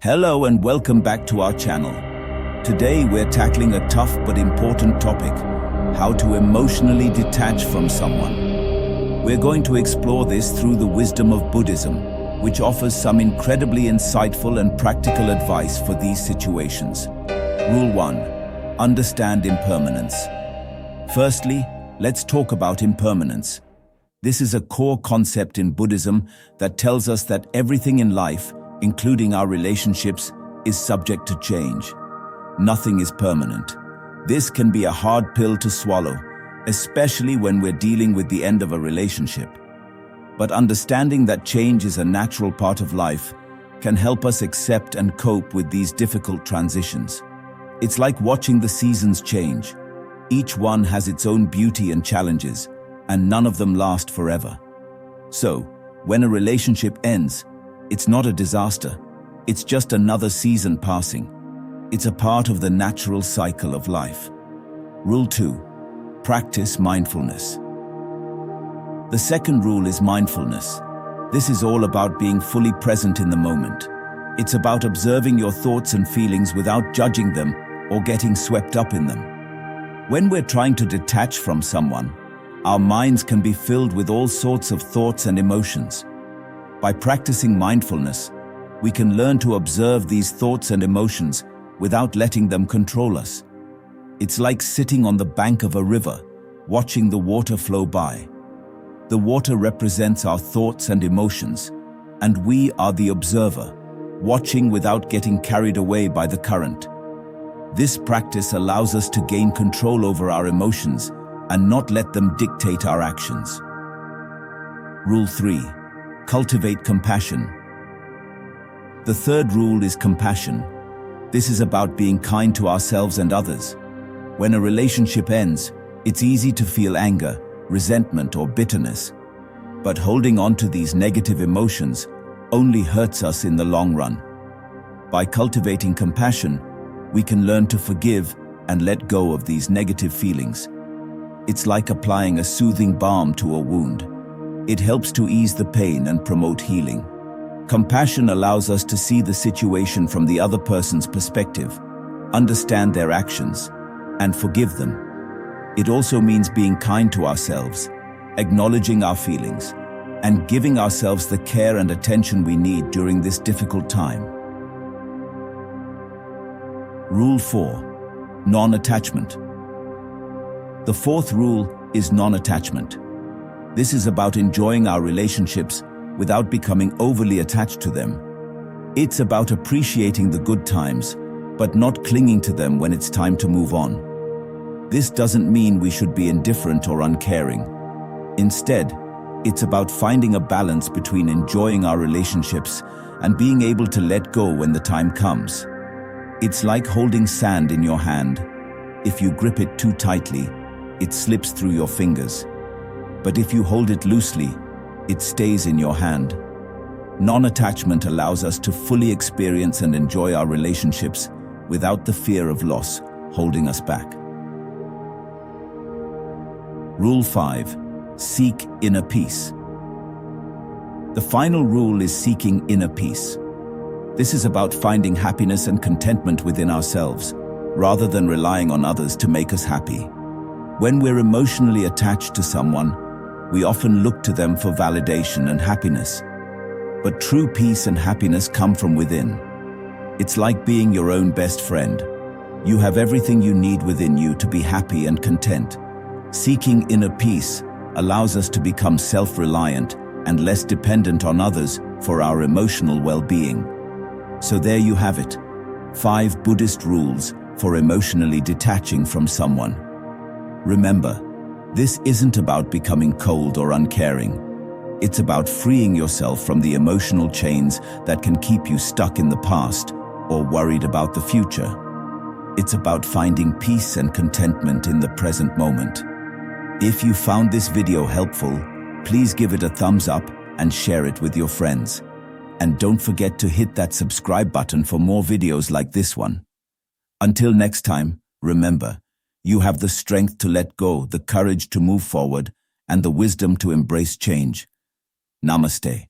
Hello and welcome back to our channel. Today we're tackling a tough but important topic: how to emotionally detach from someone. We're going to explore this through the wisdom of Buddhism, which offers some incredibly insightful and practical advice for these situations. Rule 1. Understand impermanence. Firstly, let's talk about impermanence. This is a core concept in Buddhism that tells us that everything in life, including our relationships, is subject to change. Nothing is permanent. This can be a hard pill to swallow, especially when we're dealing with the end of a relationship. But understanding that change is a natural part of life can help us accept and cope with these difficult transitions. It's like watching the seasons change. Each one has its own beauty and challenges, and none of them last forever. So, when a relationship ends, it's not a disaster. It's just another season passing. It's a part of the natural cycle of life. Rule 2. Practice mindfulness. The second rule is mindfulness. This is all about being fully present in the moment. It's about observing your thoughts and feelings without judging them or getting swept up in them. When we're trying to detach from someone, our minds can be filled with all sorts of thoughts and emotions. By practicing mindfulness, we can learn to observe these thoughts and emotions without letting them control us. It's like sitting on the bank of a river, watching the water flow by. The water represents our thoughts and emotions, and we are the observer, watching without getting carried away by the current. This practice allows us to gain control over our emotions and not let them dictate our actions. Rule 3. Cultivate compassion. The third rule is compassion. This is about being kind to ourselves and others. When a relationship ends, it's easy to feel anger, resentment, or bitterness. But holding on to these negative emotions only hurts us in the long run. By cultivating compassion, we can learn to forgive and let go of these negative feelings. It's like applying a soothing balm to a wound. It helps to ease the pain and promote healing. Compassion allows us to see the situation from the other person's perspective, understand their actions, and forgive them. It also means being kind to ourselves, acknowledging our feelings, and giving ourselves the care and attention we need during this difficult time. Rule 4. Non-attachment. The fourth rule is non-attachment. This is about enjoying our relationships without becoming overly attached to them. It's about appreciating the good times, but not clinging to them when it's time to move on. This doesn't mean we should be indifferent or uncaring. Instead, it's about finding a balance between enjoying our relationships and being able to let go when the time comes. It's like holding sand in your hand. If you grip it too tightly, it slips through your fingers. But if you hold it loosely, it stays in your hand. Non-attachment allows us to fully experience and enjoy our relationships without the fear of loss holding us back. Rule 5. Seek inner peace. The final rule is seeking inner peace. This is about finding happiness and contentment within ourselves, rather than relying on others to make us happy. When we're emotionally attached to someone, we often look to them for validation and happiness. But true peace and happiness come from within. It's like being your own best friend. You have everything you need within you to be happy and content. Seeking inner peace allows us to become self-reliant and less dependent on others for our emotional well-being. So there you have it, 5 Buddhist rules for emotionally detaching from someone. Remember, this isn't about becoming cold or uncaring. It's about freeing yourself from the emotional chains that can keep you stuck in the past or worried about the future. It's about finding peace and contentment in the present moment. If you found this video helpful, please give it a thumbs up and share it with your friends. And don't forget to hit that subscribe button for more videos like this one. Until next time, remember, you have the strength to let go, the courage to move forward, and the wisdom to embrace change. Namaste.